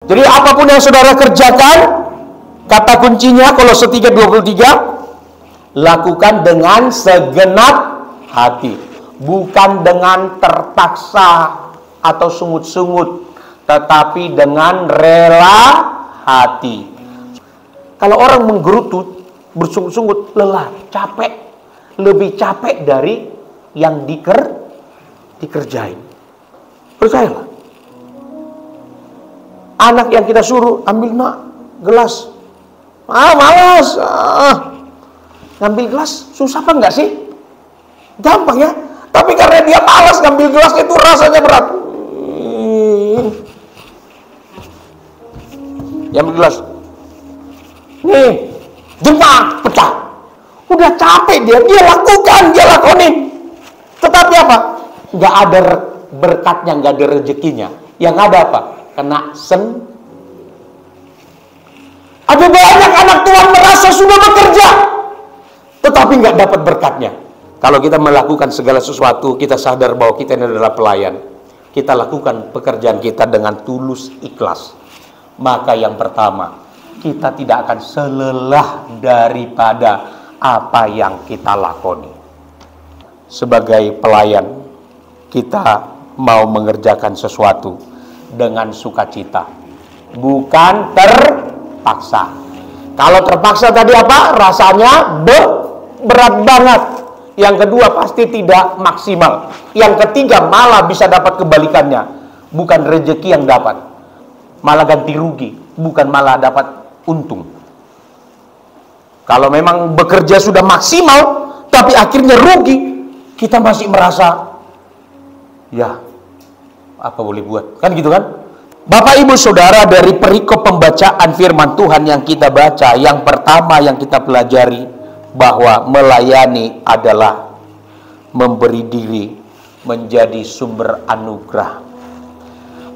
Jadi apapun yang saudara kerjakan, kata kuncinya Kolose 3:23, lakukan dengan segenap hati, bukan dengan terpaksa atau sungut-sungut, tetapi dengan rela hati. Kalau orang menggerutu, bersungut-sungut, lelah, capek, lebih capek dari yang dikerjain. Percayalah. Anak yang kita suruh, ambil nak gelas, malas. Ngambil gelas susah apa enggak sih? Gampang ya. Tapi karena dia malas ngambil gelas, itu rasanya berat. Ya, ambil gelas. Nih, jempang, pecah. Udah capek dia lakukan, dia lakonin. Tetapi apa? Nggak ada berkatnya, nggak ada rezekinya. Yang ada apa? Kena Ada banyak anak Tuhan merasa sudah bekerja, tetapi nggak dapat berkatnya. Kalau kita melakukan segala sesuatu, kita sadar bahwa kita ini adalah pelayan. Kita lakukan pekerjaan kita dengan tulus, ikhlas. Maka yang pertama, kita tidak akan selelah daripada apa yang kita lakoni. Sebagai pelayan, kita mau mengerjakan sesuatu dengan sukacita, bukan terpaksa. Kalau terpaksa tadi apa? Rasanya berat banget. Yang kedua pasti tidak maksimal. Yang ketiga malah bisa dapat kebalikannya. Bukan rezeki yang dapat, malah ganti rugi, bukan malah dapat untung. Kalau memang bekerja sudah maksimal, tapi akhirnya rugi, kita masih merasa, ya, apa boleh buat? Kan gitu kan? Bapak Ibu Saudara, dari perikop pembacaan firman Tuhan yang kita baca, yang pertama yang kita pelajari, bahwa melayani adalah memberi diri menjadi sumber anugerah.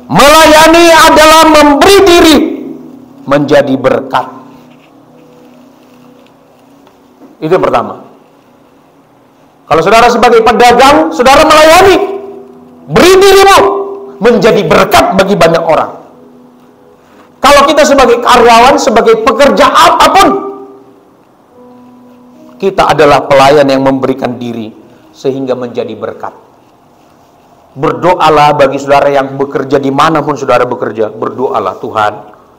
Melayani adalah memberi diri menjadi berkat. Itu yang pertama. Kalau saudara sebagai pedagang, saudara melayani, beri dirimu menjadi berkat bagi banyak orang. Kalau kita sebagai karyawan, sebagai pekerja apapun, kita adalah pelayan yang memberikan diri sehingga menjadi berkat. Berdoalah bagi saudara yang bekerja dimanapun saudara bekerja. Berdoalah, Tuhan,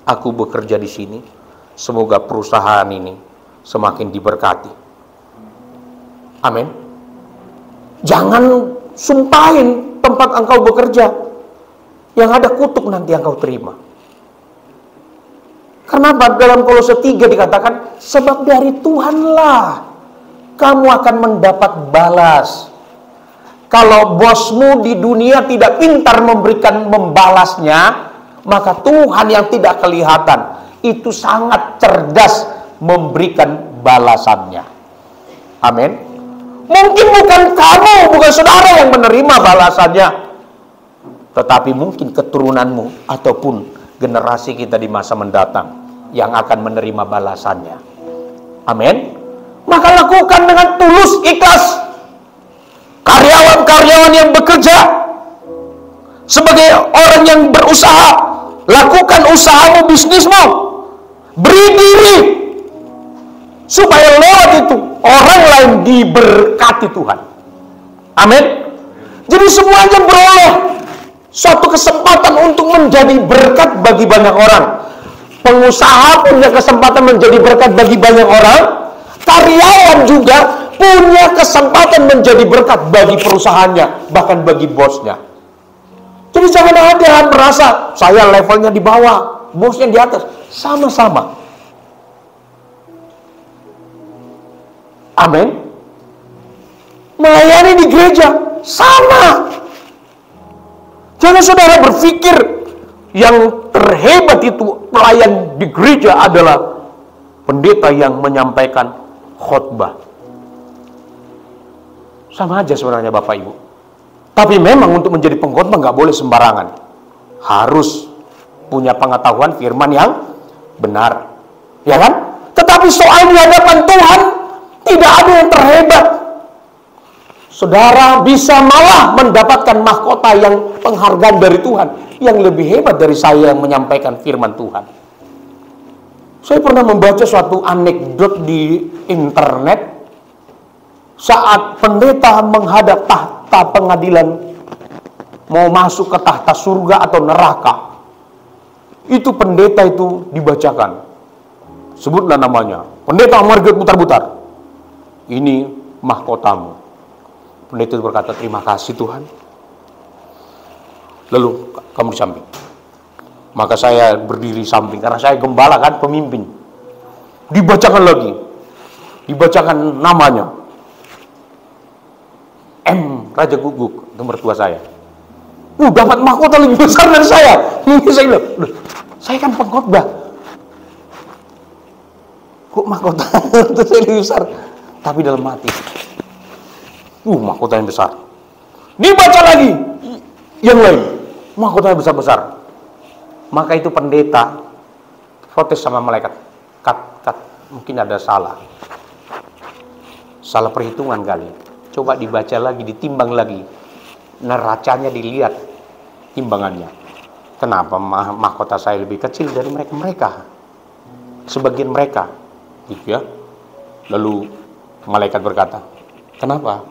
aku bekerja di sini, semoga perusahaan ini semakin diberkati. Amin. Jangan sumpahin tempat engkau bekerja, yang ada kutuk nanti engkau terima. Kenapa? Dalam Kolose 3 dikatakan, sebab dari Tuhanlah kamu akan mendapat balas. Kalau bosmu di dunia tidak pintar membalasnya, maka Tuhan yang tidak kelihatan itu sangat cerdas memberikan balasannya. Amin. Mungkin bukan kamu, bukan saudara yang menerima balasannya, tetapi mungkin keturunanmu ataupun generasi kita di masa mendatang yang akan menerima balasannya. Amin. Maka lakukan dengan tulus, ikhlas. Karyawan-karyawan yang bekerja, sebagai orang yang berusaha, lakukan usahamu, bisnismu, beri diri, supaya lewat itu orang lain diberkati Tuhan. Amin. Jadi semuanya beroleh suatu kesempatan untuk menjadi berkat bagi banyak orang. Pengusaha punya kesempatan menjadi berkat bagi banyak orang. Karyawan juga punya kesempatan menjadi berkat bagi perusahaannya, bahkan bagi bosnya. Jadi jangan ada merasa saya levelnya di bawah, bosnya di atas. Sama-sama. Amin. Melayani di gereja sama. Jangan saudara berpikir yang terhebat itu pelayan di gereja adalah pendeta yang menyampaikan khotbah. Sama aja sebenarnya Bapak Ibu. Tapi memang untuk menjadi pengkhotbah nggak boleh sembarangan. Harus punya pengetahuan firman yang benar. Ya kan? Tetapi soal di hadapan Tuhan tidak ada yang terhebat saudara bisa malah mendapatkan mahkota yang penghargaan dari Tuhan, yang lebih hebat dari saya yang menyampaikan firman Tuhan. Saya pernah membaca suatu anekdot di internet saat pendeta menghadap tahta pengadilan, mau masuk ke tahta surga atau neraka. Itu pendeta itu dibacakan, sebutlah namanya, pendeta Margaret Butar-Butar, ini mahkotamu. Pendeta itu berkata, terima kasih Tuhan. Lalu kamu di samping. Maka saya berdiri samping, karena saya gembala kan, pemimpin. Dibacakan lagi, dibacakan namanya, M. Raja Guguk, itu mertua saya. Dapat mahkota lebih besar dari saya. Ini saya bilang, saya kan pengkhotbah, kok mahkota itu saya lebih besar? Tapi dalam hati, mahkota yang besar. Dibaca lagi yang lain, mahkota yang besar-besar. Maka itu pendeta protes sama malaikat, kat, mungkin ada salah perhitungan kali. Coba dibaca lagi, ditimbang lagi, neracanya dilihat timbangannya. Kenapa mahkota saya lebih kecil dari mereka? Sebagian mereka, gitu ya. Lalu malaikat berkata, kenapa?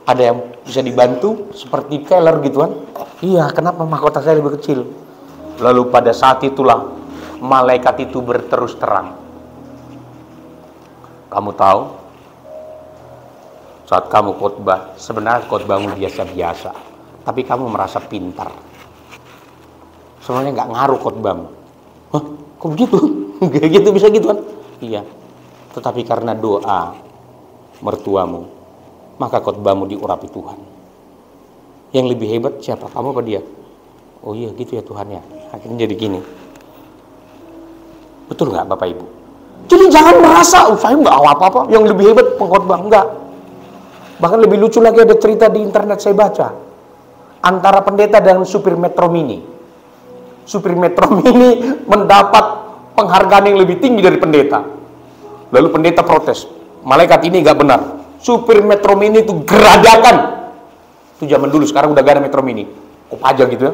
Ada yang bisa dibantu seperti Keller gitu kan? Iya, kenapa mahkota saya lebih kecil? Lalu pada saat itulah malaikat itu berterus terang. Kamu tahu, saat kamu khotbah, sebenarnya khotbahmu biasa-biasa, tapi kamu merasa pintar. Sebenarnya nggak ngaruh khotbahmu. Hah, kok begitu? Gak gitu, bisa gitu kan? Iya. Tetapi karena doa mertuamu, maka khotbahmu diurapi Tuhan. Yang lebih hebat siapa? Kamu apa dia? Oh iya gitu ya Tuhan ya. Akhirnya jadi gini. Betul nggak Bapak Ibu? Jadi jangan merasa, saya nggak apa-apa. Yang lebih hebat pengkhotbah, enggak. Bahkan lebih lucu lagi, ada cerita di internet saya baca. Antara pendeta dan supir Metro Mini. Supir Metro Mini mendapat penghargaan yang lebih tinggi dari pendeta. Lalu pendeta protes, malaikat ini nggak benar. Supir Metro Mini itu geradakan. Itu zaman dulu, sekarang udah gak ada Metro Mini. Kok aja gitu ya.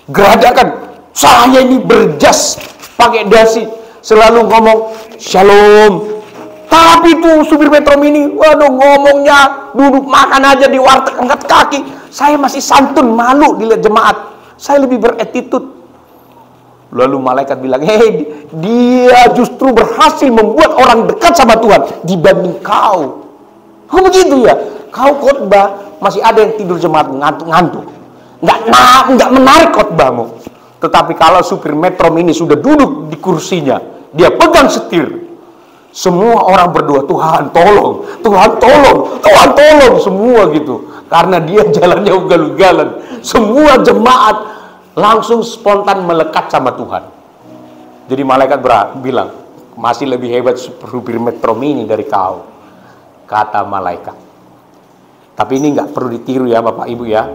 Geradakan. Saya ini berjas, pakai dasi, selalu ngomong shalom. Tapi tuh supir Metro Mini, waduh ngomongnya duduk makan aja di warteg angkat kaki. Saya masih santun, malu dilihat jemaat. Saya lebih beretitut. Lalu malaikat bilang, hei, dia justru berhasil membuat orang dekat sama Tuhan dibanding kau. Oh begitu ya. Kau khotbah masih ada yang tidur jemaat ngantuk-ngantuk. Nggak menarik khotbahmu. Tetapi kalau supir Metro Mini sudah duduk di kursinya, dia pegang setir, semua orang berdoa, Tuhan tolong, Tuhan tolong, Tuhan tolong, semua gitu. Karena dia jalannya ugal-ugalan. Semua jemaat langsung spontan melekat sama Tuhan. Jadi malaikat bilang, masih lebih hebat supir Metro Mini dari kau, kata malaikat. Tapi ini nggak perlu ditiru ya Bapak Ibu ya.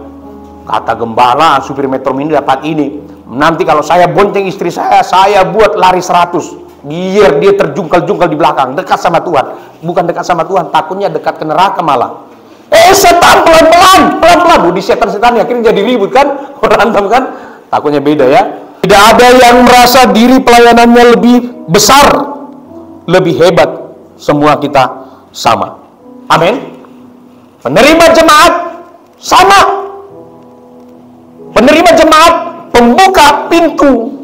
Kata gembala, supir Metro Mini dapat ini. Nanti kalau saya bonceng istri saya buat lari 100. Biar dia terjungkal-jungkal di belakang, dekat sama Tuhan. Bukan dekat sama Tuhan, takutnya dekat ke neraka malah. Setan, pelan-pelan. Di setan-setan akhirnya jadi ribut kan, berantem kan. Takutnya beda ya. Tidak ada yang merasa diri pelayanannya lebih besar, lebih hebat. Semua kita sama. Amin. Penerima jemaat sama. Penerima jemaat pembuka pintu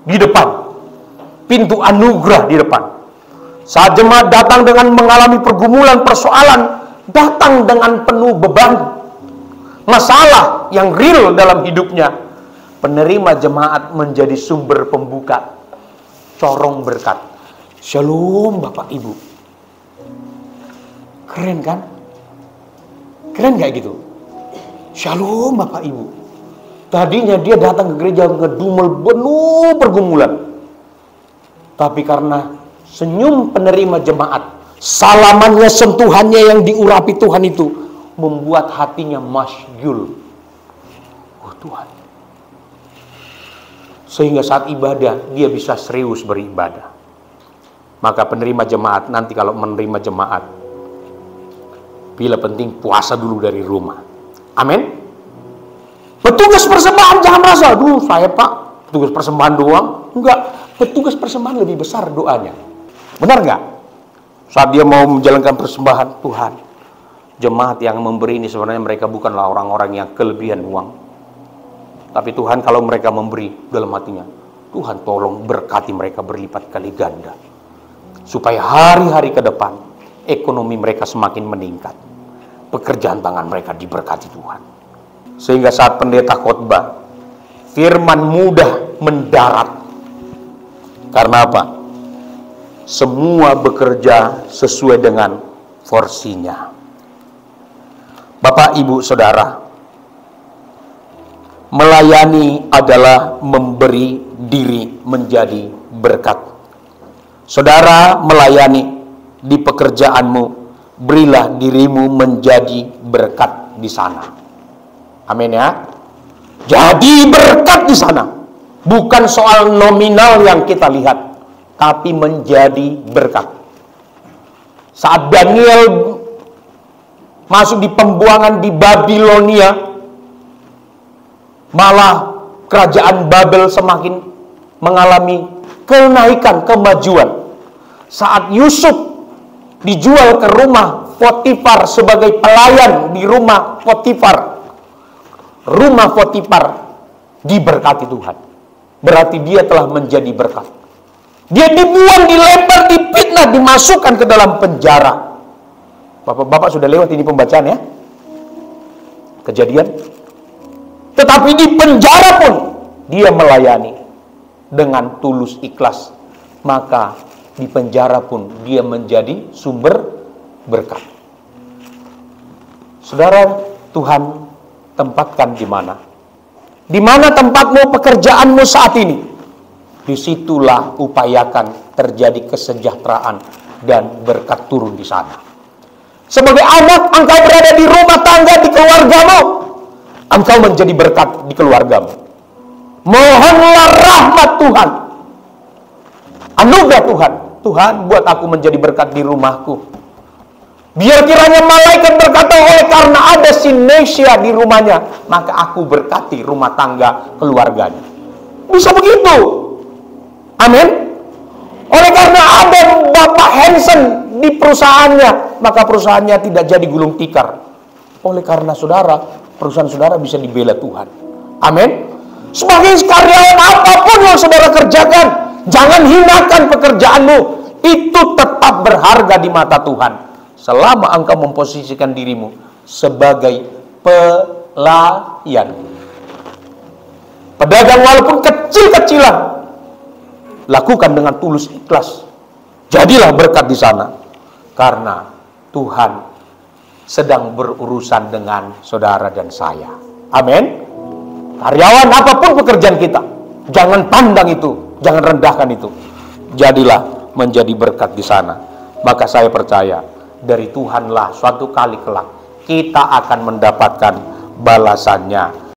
di depan. Pintu anugerah di depan. Saat jemaat datang dengan mengalami pergumulan, persoalan, datang dengan penuh beban, masalah yang real dalam hidupnya, penerima jemaat menjadi sumber pembuka corong berkat. Shalom Bapak Ibu. Keren kan? Keren gak gitu? Shalom Bapak Ibu. Tadinya dia datang ke gereja ngedumel penuh pergumulan. Tapi karena senyum penerima jemaat, salamannya, sentuhannya yang diurapi Tuhan itu membuat hatinya masyghul. Oh Tuhan. Sehingga saat ibadah dia bisa serius beribadah. Maka penerima jemaat nanti kalau menerima jemaat, Bila penting puasa dulu dari rumah. Amin. Petugas persembahan jangan merasa, aduh saya Pak, petugas persembahan doang. Enggak, petugas persembahan lebih besar doanya. Benar nggak? Saat dia mau menjalankan persembahan, Tuhan, jemaat yang memberi ini sebenarnya mereka bukanlah orang-orang yang kelebihan uang. Tapi Tuhan kalau mereka memberi dalam hatinya, Tuhan tolong berkati mereka berlipat kali ganda. Supaya hari-hari ke depan, ekonomi mereka semakin meningkat. Pekerjaan tangan mereka diberkati Tuhan. Sehingga saat pendeta khotbah, firman mudah mendarat. Karena apa? Semua bekerja sesuai dengan porsinya. Bapak, Ibu, Saudara, melayani adalah memberi diri menjadi berkat. Saudara melayani di pekerjaanmu, berilah dirimu menjadi berkat di sana. Amin ya. Jadi berkat di sana. Bukan soal nominal yang kita lihat, tapi menjadi berkat. Saat Daniel masuk di pembuangan di Babilonia, malah kerajaan Babel semakin mengalami kenaikan, kemajuan. Saat Yusuf dijual ke rumah Potifar sebagai pelayan di rumah Potifar, rumah Potifar diberkati Tuhan. Berarti dia telah menjadi berkat. Dia dibuang, dilempar, difitnah, dimasukkan ke dalam penjara. Bapak-bapak sudah lewat ini pembacaan ya, Kejadian. Tetapi di penjara pun dia melayani dengan tulus ikhlas. Maka di penjara pun dia menjadi sumber berkat. Saudara, Tuhan tempatkan di mana? Di mana tempatmu, pekerjaanmu saat ini? Disitulah upayakan terjadi kesejahteraan dan berkat turun di sana. Sebagai anak, engkau berada di rumah tangga, di keluargamu, engkau menjadi berkat di keluargamu. Mohonlah rahmat Tuhan, anugerah Tuhan. Tuhan, buat aku menjadi berkat di rumahku. Biar kiranya malaikat berkata, oleh karena ada sinesia di rumahnya, maka aku berkati rumah tangga keluarganya. Bisa begitu. Amin. Oleh karena ada Bapak Hansen di perusahaannya, maka perusahaannya tidak jadi gulung tikar. Oleh karena saudara, perusahaan saudara bisa dibela Tuhan. Amin. Sebagai karyawan apapun yang saudara kerjakan, jangan hinakan pekerjaanmu. Itu tetap berharga di mata Tuhan. Selama engkau memposisikan dirimu sebagai pelayan. Pedagang walaupun kecil-kecilan, lakukan dengan tulus ikhlas. Jadilah berkat di sana. Karena Tuhan sedang berurusan dengan saudara dan saya. Amin. Karyawan apapun pekerjaan kita, jangan pandang itu, jangan rendahkan itu. Jadilah menjadi berkat di sana. Maka saya percaya dari Tuhanlah suatu kali kelak kita akan mendapatkan balasannya.